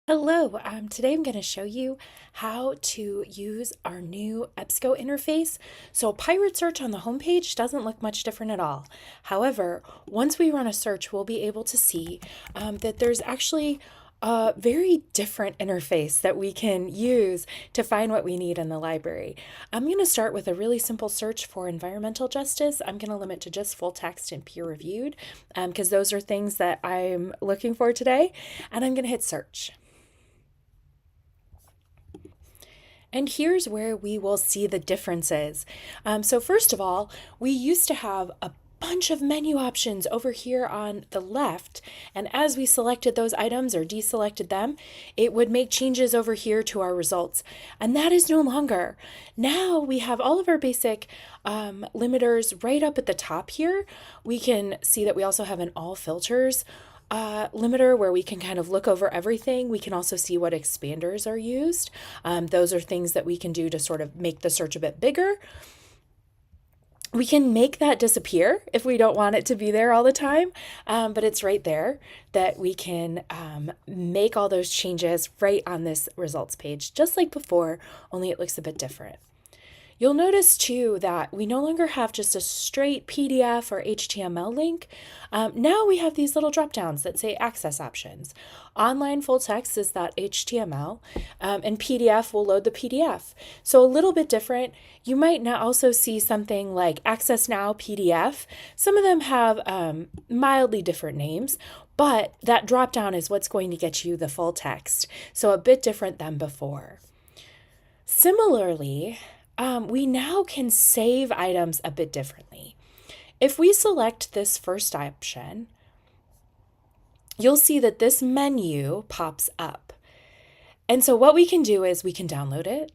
Hello, today I'm going to show you how to use our new EBSCO interface. So pirate search on the homepage doesn't look much different at all. However, once we run a search, we'll be able to see that there's actually a very different interface that we can use to find what we need in the library. I'm going to start with a really simple search for environmental justice. I'm going to limit to just full text and peer reviewed because those are things that I'm looking for today. And I'm going to hit search. And here's where we will see the differences. So first of all, we used to have a bunch of menu options over here on the left. And as we selected those items or deselected them, it would make changes over here to our results. And that is no longer. Now we have all of our basic limiters right up at the top here. We can see that we also have an all filters limiter where we can kind of look over everything. We can also see what expanders are used. Those are things that we can do to sort of make the search a bit bigger. We can make that disappear if we don't want it to be there all the time, but it's right there that we can make all those changes right on this results page, just like before, only it looks a bit different. You'll notice too that we no longer have just a straight PDF or HTML link. Now we have these little drop downs that say access options. Online full text is that HTML, and PDF will load the PDF. So a little bit different. You might now also see something like Access Now PDF. Some of them have mildly different names, but that drop down is what's going to get you the full text. So a bit different than before. Similarly, we now can save items a bit differently. If we select this first option, you'll see that this menu pops up. And so what we can do is we can download it,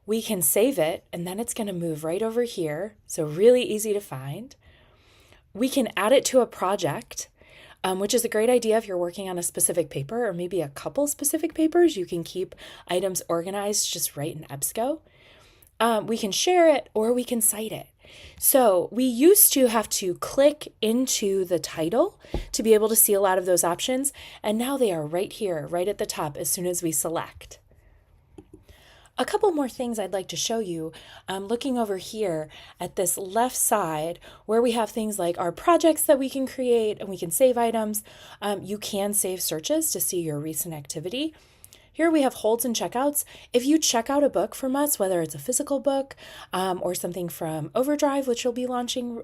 we can save it, and then it's going to move right over here. So really easy to find. We can add it to a project, which is a great idea if you're working on a specific paper or maybe a couple specific papers. You can keep items organized just right in EBSCO. We can share it or we can cite it. So we used to have to click into the title to be able to see a lot of those options. And now they are right here, right at the top as soon as we select. A couple more things I'd like to show you. Looking over here at this left side where we have things like our projects that we can create and we can save items. You can save searches to see your recent activity. Here we have holds and checkouts. If you check out a book from us, whether it's a physical book or something from Overdrive, which will be launching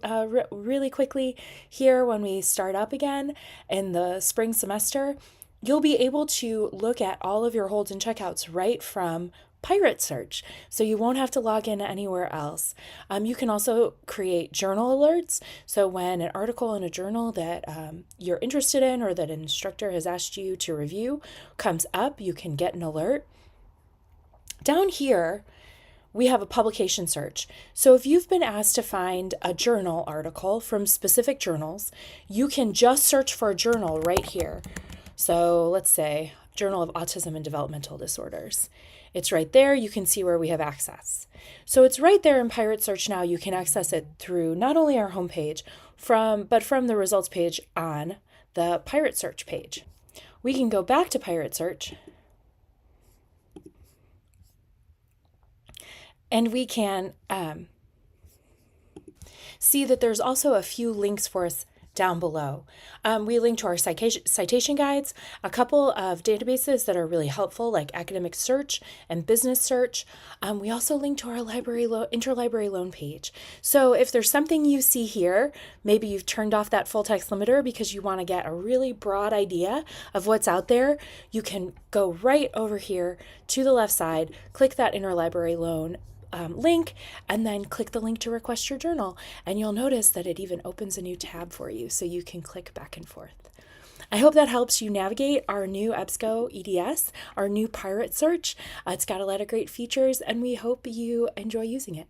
really quickly here when we start up again in the spring semester, you'll be able to look at all of your holds and checkouts right from Pirate Search, so you won't have to log in anywhere else. You can also create journal alerts, so when an article in a journal that you're interested in or that an instructor has asked you to review comes up, you can get an alert. Down here, we have a publication search. So if you've been asked to find a journal article from specific journals, you can just search for a journal right here. So let's say Journal of Autism and Developmental Disorders. It's right there. You can see where we have access. So it's right there in Pirate Search now. You can access it through not only our homepage, but from the results page on the Pirate Search page. We can go back to Pirate Search and we can see that there's also a few links for us down below. We link to our citation guides, a couple of databases that are really helpful, like Academic Search and Business Search. We also link to our interlibrary loan page. So if there's something you see here, maybe you've turned off that full text limiter because you want to get a really broad idea of what's out there, you can go right over here to the left side, click that interlibrary loan link, and then click the link to request your journal. And you'll notice that it even opens a new tab for you so you can click back and forth. I hope that helps you navigate our new EBSCO EDS, our new Pirate Search. It's got a lot of great features and we hope you enjoy using it.